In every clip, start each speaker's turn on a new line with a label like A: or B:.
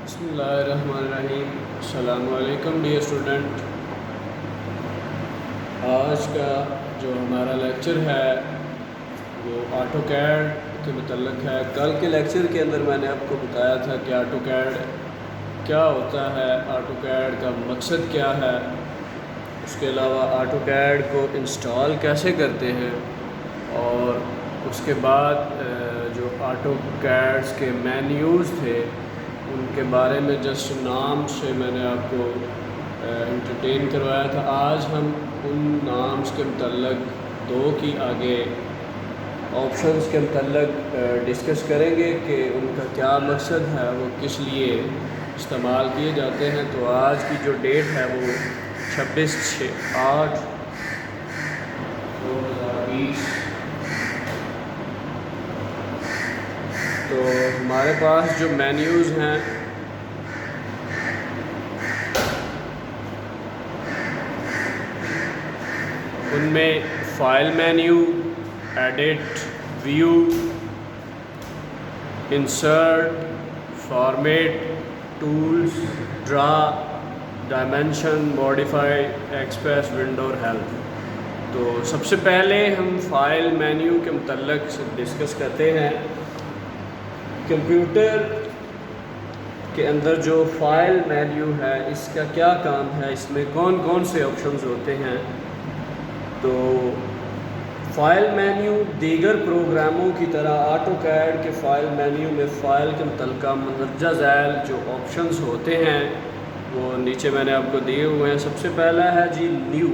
A: بسم اللہ الرحمن الرحیم۔ السلام علیکم ڈیئر اسٹوڈنٹ۔ آج کا جو ہمارا لیکچر ہے وہ آٹو کیڈ کے متعلق ہے۔ کل کے لیکچر کے اندر میں نے آپ کو بتایا تھا کہ آٹو کیڈ کیا ہوتا ہے، آٹو کیڈ کا مقصد کیا ہے، اس کے علاوہ آٹو کیڈ کو انسٹال کیسے کرتے ہیں، اور اس کے بعد جو آٹو کیڈز کے مینیوز تھے ان کے بارے میں جسٹ نام سے میں نے آپ کو انٹرٹین کروایا تھا۔ آج ہم ان نامز کے متعلق دو کی آگے آپشنز کے متعلق ڈسکس کریں گے کہ ان کا کیا مقصد ہے، وہ کس لیے استعمال کیے جاتے ہیں۔ تو آج کی جو ڈیٹ ہے وہ 26/8/2020۔ تو ہمارے پاس جو مینیوز ہیں ان میں file menu, edit, view, insert, format, tools, draw, dimension, modify, express, window اور ہیلپ۔ تو سب سے پہلے ہم فائل مینیو کے متعلق ڈسکس کرتے ہیں۔ کمپیوٹر کے اندر جو فائل مینیو ہے اس کا کیا کام ہے، اس میں کون کون سے آپشنز ہوتے ہیں۔ تو فائل مینیو دیگر پروگراموں کی طرح آٹو کیڈ کے فائل مینیو میں فائل کے متعلقہ مندرجہ ذیل جو آپشنز ہوتے ہیں وہ نیچے میں نے آپ کو دیے ہوئے ہیں۔ سب سے پہلا ہے جی نیو،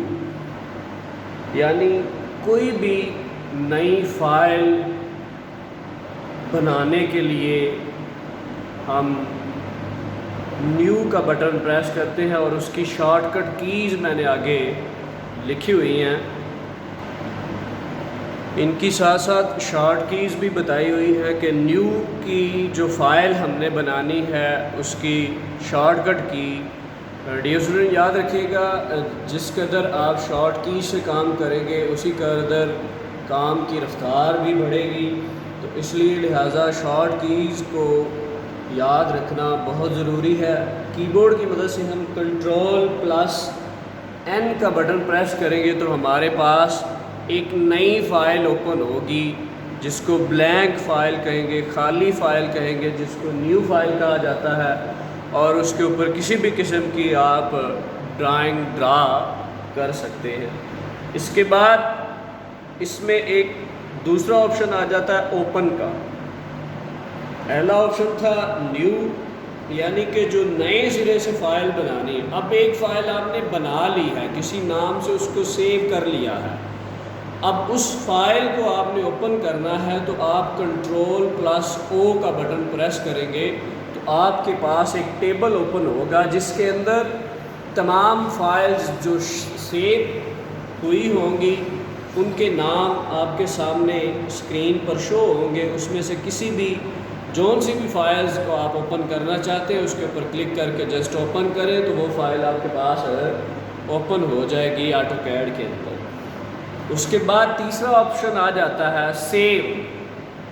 A: یعنی کوئی بھی نئی فائل بنانے کے لیے ہم نیو کا بٹن پریس کرتے ہیں، اور اس کی شارٹ کٹ کیز میں نے آگے لکھی ہوئی ہیں۔ ان کی ساتھ ساتھ شارٹ کیز بھی بتائی ہوئی ہے کہ نیو کی جو فائل ہم نے بنانی ہے اس کی شارٹ کٹ کی ڈیئر اسٹوڈنٹ یاد رکھیے گا، جس قدر آپ شارٹ کی سے کام کریں گے اسی قدر کام کی رفتار بھی بڑھے گی۔ تو اس لیے لہٰذا شارٹ کیز کو یاد رکھنا بہت ضروری ہے۔ کی بورڈ کی مدد سے ہم Ctrl+N کا بٹن پریس کریں گے تو ہمارے پاس ایک نئی فائل اوپن ہوگی جس کو بلینک فائل کہیں گے، خالی فائل کہیں گے، جس کو نیو فائل کہا جاتا ہے، اور اس کے اوپر کسی بھی قسم کی آپ ڈرائنگ ڈرا کر سکتے ہیں۔ اس کے بعد اس میں ایک دوسرا آپشن آ جاتا ہے اوپن کا۔ پہلا آپشن تھا نیو، یعنی کہ جو نئے سرے سے فائل بنانی ہے۔ اب ایک فائل آپ نے بنا لی ہے، کسی نام سے اس کو سیو کر لیا ہے، اب اس فائل کو آپ نے اوپن کرنا ہے تو آپ Ctrl+O کا بٹن پریس کریں گے تو آپ کے پاس ایک ٹیبل اوپن ہوگا جس کے اندر تمام فائلز جو سیو ہوئی ہوں گی ان کے نام آپ کے سامنے اسکرین پر شو ہوں گے۔ اس میں سے کسی بھی جون سی بھی فائلز کو آپ اوپن کرنا چاہتے ہیں اس کے اوپر کلک کر کے جسٹ اوپن کریں تو وہ فائل آپ کے پاس اوپن ہو جائے گی آٹو کیڈ کے اندر۔ اس کے بعد تیسرا آپشن آ جاتا ہے سیو۔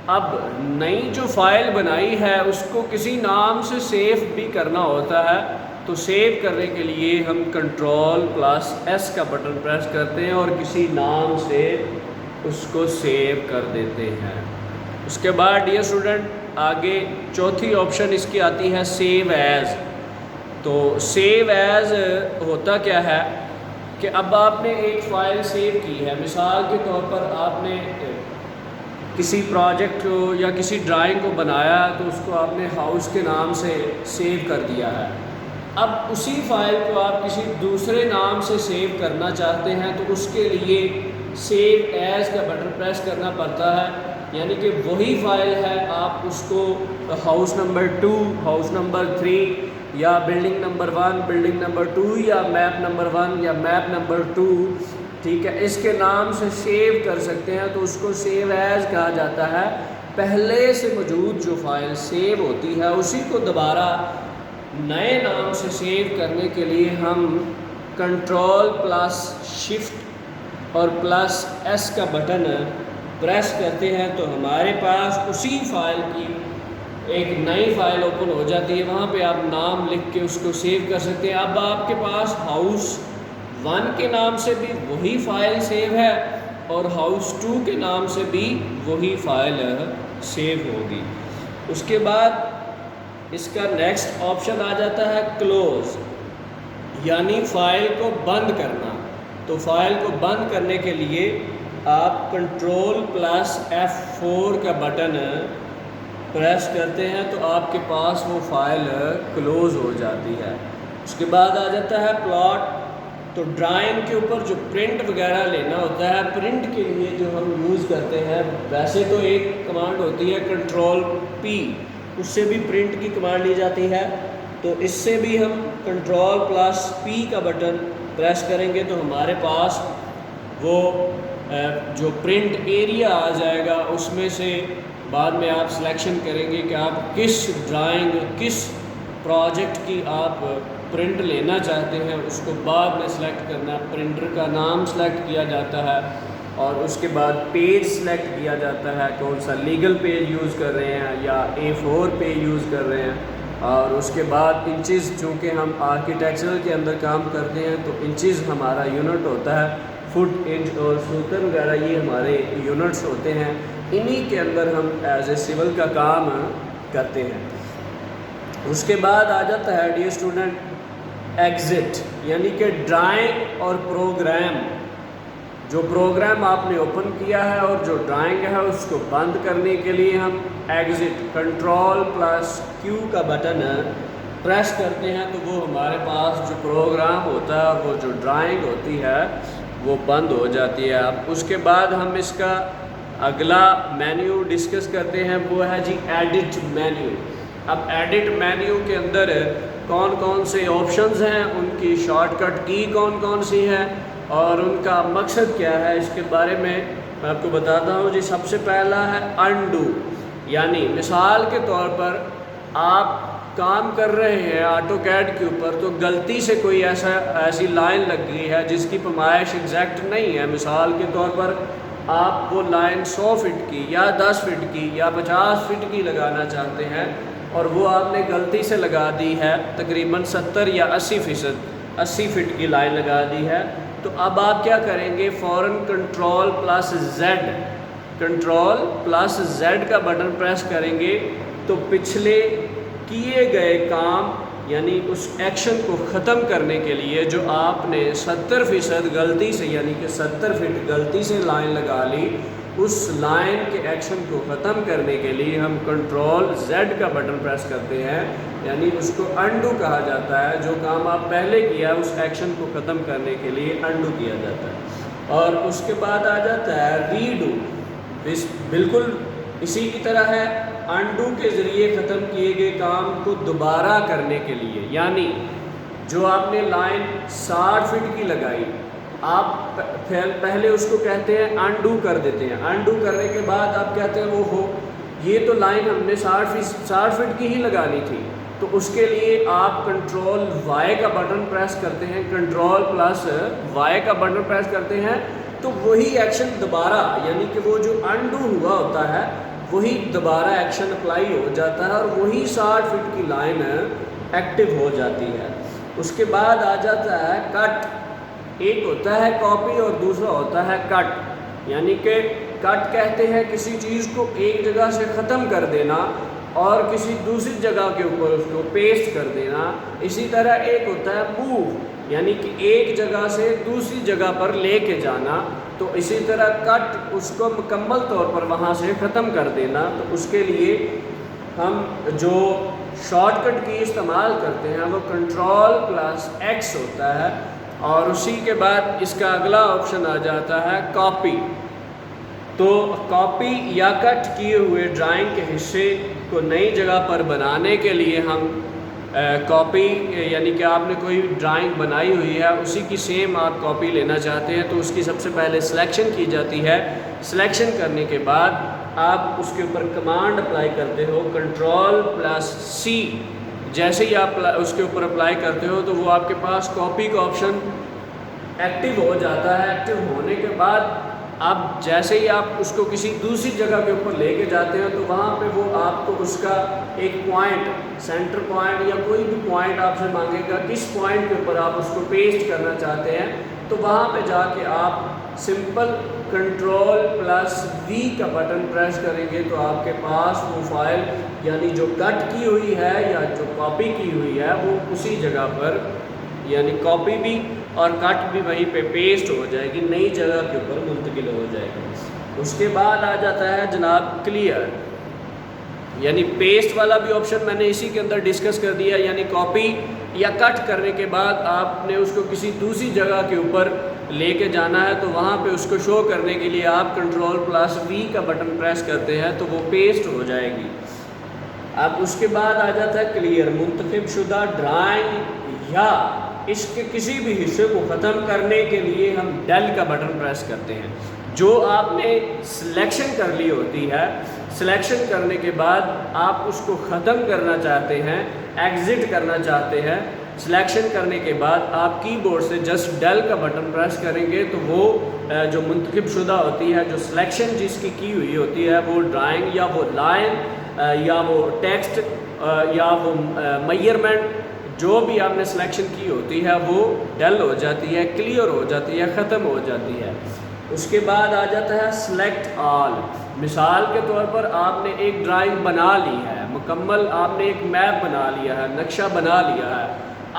A: اب نئی جو فائل بنائی ہے اس کو کسی نام سے سیو بھی کرنا ہوتا ہے، تو سیو کرنے کے لیے ہم Ctrl+S کا بٹن پریس کرتے ہیں اور کسی نام سے اس کو سیو کر دیتے ہیں۔ اس کے بعد ڈیئر اسٹوڈنٹ آگے چوتھی آپشن اس کی آتی ہے سیو ایز۔ تو سیو ایز ہوتا کیا ہے کہ اب آپ نے ایک فائل سیو کی ہے، مثال کے طور پر آپ نے کسی پروجیکٹ کو یا کسی ڈرائنگ کو بنایا تو اس کو آپ نے ہاؤس کے نام سے سیو کر دیا ہے۔ اب اسی فائل کو آپ کسی دوسرے نام سے سیو کرنا چاہتے ہیں تو اس کے لیے سیو ایز کا بٹن پریس کرنا پڑتا ہے، یعنی کہ وہی فائل ہے آپ اس کو ہاؤس نمبر 2، ہاؤس نمبر 3 یا بلڈنگ نمبر 1، بلڈنگ نمبر 2 یا میپ نمبر 1 یا میپ نمبر 2، ٹھیک ہے، اس کے نام سے سیو کر سکتے ہیں تو اس کو سیو ایز کہا جاتا ہے۔ پہلے سے موجود جو فائل سیو ہوتی ہے اسی کو دوبارہ نئے نام سے سیو کرنے کے لیے ہم Ctrl+Shift اور +S کا بٹن پریس کرتے ہیں تو ہمارے پاس اسی فائل کی ایک نئی فائل اوپن ہو جاتی ہے، وہاں پہ آپ نام لکھ کے اس کو سیو کر سکتے ہیں۔ اب آپ کے پاس ہاؤس 1 کے نام سے بھی وہی فائل سیو ہے اور ہاؤس 2 کے نام سے بھی وہی فائل سیو ہوگی۔ اس کے بعد اس کا نیکسٹ آپشن آ جاتا ہے کلوز، یعنی فائل کو بند کرنا۔ تو فائل کو بند کرنے کے لیے آپ Ctrl+F4 کا بٹن پریس کرتے ہیں تو آپ کے پاس وہ فائل کلوز ہو جاتی ہے۔ اس کے بعد آ جاتا ہے پلاٹ۔ تو ڈرائنگ کے اوپر جو پرنٹ وغیرہ لینا ہوتا ہے، پرنٹ کے لیے جو ہم یوز کرتے ہیں، ویسے تو ایک کمانڈ ہوتی ہے Ctrl+P، اس سے بھی پرنٹ کی کمانڈ لی جاتی ہے۔ تو اس سے بھی ہم Ctrl+P کا بٹن پریس کریں گے تو ہمارے پاس وہ جو پرنٹ ایریا آ جائے گا، اس میں سے بعد میں آپ سلیکشن کریں گے کہ آپ کس ڈرائنگ، کس پروجیکٹ کی آپ پرنٹ لینا چاہتے ہیں، اس کو بعد میں سلیکٹ کرنا ہے۔ پرنٹر کا نام سلیکٹ کیا جاتا ہے اور اس کے بعد پیج سلیکٹ کیا جاتا ہے، کون سا لیگل پیج یوز کر رہے ہیں یا A4 پیج یوز کر رہے ہیں۔ اور اس کے بعد انچز، چونکہ ہم آرکیٹیکچرل کے اندر کام کرتے ہیں تو انچز ہمارا یونٹ ہوتا ہے، فٹ، انچ اور سوتر وغیرہ یہ ہمارے یونٹس ہوتے ہیں، انہی کے اندر ہم ایز اے سول کا کام کرتے ہیں۔ اس کے بعد آ جاتا ہے ڈیئر اسٹوڈنٹ ایگزٹ، یعنی کہ ڈرائنگ اور پروگرام۔ جو پروگرام آپ نے اوپن کیا ہے اور جو ڈرائنگ ہے اس کو بند کرنے کے لیے ہم ایگزٹ Ctrl+Q کا بٹن پریس کرتے ہیں تو وہ ہمارے پاس جو پروگرام ہوتا ہے اور وہ جو ڈرائنگ ہوتی ہے وہ بند ہو جاتی ہے۔ اب اس کے بعد ہم اس کا اگلا مینیو ڈسکس کرتے ہیں، وہ ہے جی ایڈٹ مینیو۔ اب ایڈٹ مینیو کے اندر کون کون سے آپشنز ہیں، ان کی شارٹ کٹ کی کون کون سی ہے اور ان کا مقصد کیا ہے، اس کے بارے میں آپ کو بتاتا ہوں جی۔ سب سے پہلا ہے انڈو، یعنی مثال کے طور پر آپ کام کر رہے ہیں آٹو کیڈ کے اوپر تو غلطی سے کوئی ایسی لائن لگ گئی ہے جس کی پیمائش ایگزیکٹ نہیں ہے۔ مثال کے طور پر آپ وہ لائن 100 فٹ کی یا 10 فٹ کی یا 50 فٹ کی لگانا چاہتے ہیں اور وہ آپ نے غلطی سے لگا دی ہے تقریباً 70 یا 80 فٹ کی لائن لگا دی ہے، تو اب آپ کیا کریں گے، فوراً Ctrl+Z کا بٹن پریس کریں گے تو پچھلے کیے گئے کام یعنی اس ایکشن کو ختم کرنے کے لیے جو آپ نے 70% غلطی سے یعنی کہ 70 فٹ غلطی سے لائن لگا لی، اس لائن کے ایکشن کو ختم کرنے کے لیے ہم Ctrl+Z کا بٹن پریس کرتے ہیں، یعنی اس کو انڈو کہا جاتا ہے۔ جو کام آپ پہلے کیا اس ایکشن کو ختم کرنے کے لیے انڈو کیا جاتا ہے۔ اور اس کے بعد آ جاتا ہے ریڈو، بالکل اسی کی طرح ہے، انڈو کے ذریعے ختم کیے گئے کام کو دوبارہ کرنے کے لیے، یعنی جو آپ نے لائن 60 فٹ کی لگائی، آپ پہلے اس کو کہتے ہیں انڈو کر دیتے ہیں، انڈو کرنے کے بعد آپ کہتے ہیں وہ یہ تو لائن ہم نے 60 فٹ کی ہی لگانی تھی، تو اس کے لیے آپ Ctrl+Y کا بٹن پریس کرتے ہیں، Ctrl+Y کا بٹن پریس کرتے ہیں تو وہی ایکشن دوبارہ یعنی کہ وہ جو انڈو ہوا ہوتا ہے وہی دوبارہ ایکشن اپلائی ہو جاتا ہے اور وہی 60 فٹ کی لائن ایکٹیو ہو جاتی ہے۔ اس کے بعد آ جاتا ہے کٹ۔ ایک ہوتا ہے کاپی اور دوسرا ہوتا ہے کٹ، یعنی کہ کٹ کہتے ہیں کسی چیز کو ایک جگہ سے ختم کر دینا اور کسی دوسری جگہ کے اوپر اس کو پیسٹ کر دینا۔ اسی طرح ایک ہوتا ہے موو، یعنی کہ ایک جگہ سے دوسری جگہ پر لے کے جانا، تو اسی طرح کٹ اس کو مکمل طور پر وہاں سے ختم کر دینا۔ تو اس کے لیے ہم جو شارٹ کٹ کی استعمال کرتے ہیں وہ Ctrl+X ہوتا ہے، اور اسی کے بعد اس کا اگلا آپشن آ جاتا ہے کاپی۔ تو کاپی یا کٹ کیے ہوئے ڈرائنگ کے حصے کو نئی جگہ پر بنانے کے لیے ہم کاپی، یعنی کہ آپ نے کوئی ڈرائنگ بنائی ہوئی ہے اسی کی سیم آپ کاپی لینا چاہتے ہیں تو اس کی سب سے پہلے سلیکشن کی جاتی ہے۔ سلیکشن کرنے کے بعد آپ اس کے اوپر کمانڈ اپلائی کرتے ہو Ctrl+C، جیسے ہی آپ اس کے اوپر اپلائی کرتے ہو تو وہ آپ کے پاس کاپی کا آپشن ایکٹیو ہو جاتا ہے۔ ایکٹیو ہونے کے بعد اب جیسے ہی آپ اس کو کسی دوسری جگہ کے اوپر لے کے جاتے ہیں تو وہاں پہ وہ آپ کو اس کا ایک پوائنٹ، سینٹر پوائنٹ یا کوئی بھی پوائنٹ آپ سے مانگے گا کس پوائنٹ کے اوپر آپ اس کو پیسٹ کرنا چاہتے ہیں، تو وہاں پہ جا کے آپ سمپل Ctrl+V کا بٹن پریس کریں گے تو آپ کے پاس وہ فائل یعنی جو کٹ کی ہوئی ہے یا جو کاپی کی ہوئی ہے وہ اسی جگہ پر، یعنی کاپی بھی اور کٹ بھی وہیں پہ پیسٹ ہو جائے گی، نئی جگہ کے اوپر منتقل ہو جائے گی۔ اس کے بعد آ جاتا ہے جناب کلیئر، یعنی پیسٹ والا بھی آپشن میں نے اسی کے اندر ڈسکس کر دیا، یعنی کاپی یا کٹ کرنے کے بعد آپ نے اس کو کسی دوسری جگہ کے اوپر لے کے جانا ہے تو وہاں پہ اس کو شو کرنے کے لیے آپ Ctrl+V کا بٹن پریس کرتے ہیں تو وہ پیسٹ ہو جائے گی۔ اب اس کے بعد آ جاتا ہے کلیئر، منتخب شدہ ڈرائنگ یا اس کے کسی بھی حصے کو ختم کرنے کے لیے ہم ڈیل کا بٹن پریس کرتے ہیں۔ جو آپ نے سلیکشن کر لی ہوتی ہے، سلیکشن کرنے کے بعد آپ اس کو ختم کرنا چاہتے ہیں، ایگزٹ کرنا چاہتے ہیں، سلیکشن کرنے کے بعد آپ کی بورڈ سے جسٹ ڈیل کا بٹن پریس کریں گے تو وہ جو منتخب شدہ ہوتی ہے، جو سلیکشن جس کی ہوئی ہوتی ہے، وہ ڈرائنگ یا وہ لائن یا وہ ٹیکسٹ یا وہ میئرمنٹ جو بھی آپ نے سلیکشن کی ہوتی ہے وہ ڈل ہو جاتی ہے، کلیئر ہو جاتی ہے، ختم ہو جاتی ہے۔ اس کے بعد آ جاتا ہے سلیکٹ آل۔ مثال کے طور پر آپ نے ایک ڈرائنگ بنا لی ہے، مکمل آپ نے ایک میپ بنا لیا ہے، نقشہ بنا لیا ہے،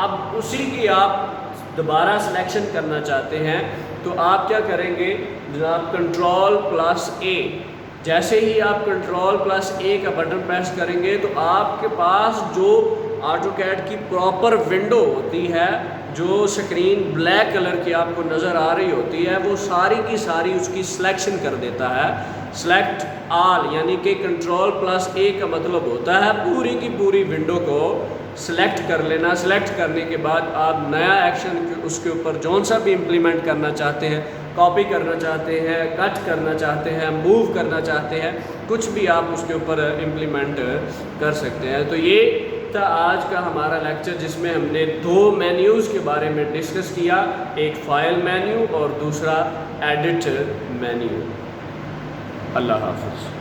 A: اب اسی کی آپ دوبارہ سلیکشن کرنا چاہتے ہیں تو آپ کیا کریں گے جناب، Ctrl+A۔ جیسے ہی آپ Ctrl+A کا بٹن پریس کریں گے تو آپ کے پاس جو آٹو کیڈ کی پراپر ونڈو ہوتی ہے، جو سکرین بلیک کلر کی آپ کو نظر آ رہی ہوتی ہے، وہ ساری کی ساری اس کی سلیکشن کر دیتا ہے۔ سلیکٹ آل یعنی کہ Ctrl+A کا مطلب ہوتا ہے پوری کی پوری ونڈو کو سلیکٹ کر لینا۔ سلیکٹ کرنے کے بعد آپ نیا ایکشن اس کے اوپر جون سا بھی امپلیمنٹ کرنا چاہتے ہیں، کاپی کرنا چاہتے ہیں، کٹ کرنا چاہتے ہیں، موو کرنا چاہتے ہیں، کچھ بھی آپ اس کے اوپر امپلیمنٹ کر سکتے ہیں۔ تو یہ تھا آج کا ہمارا لیکچر جس میں ہم نے 2 مینیوز کے بارے میں ڈسکس کیا، ایک فائل مینیو اور دوسرا ایڈٹ مینیو۔ اللہ حافظ۔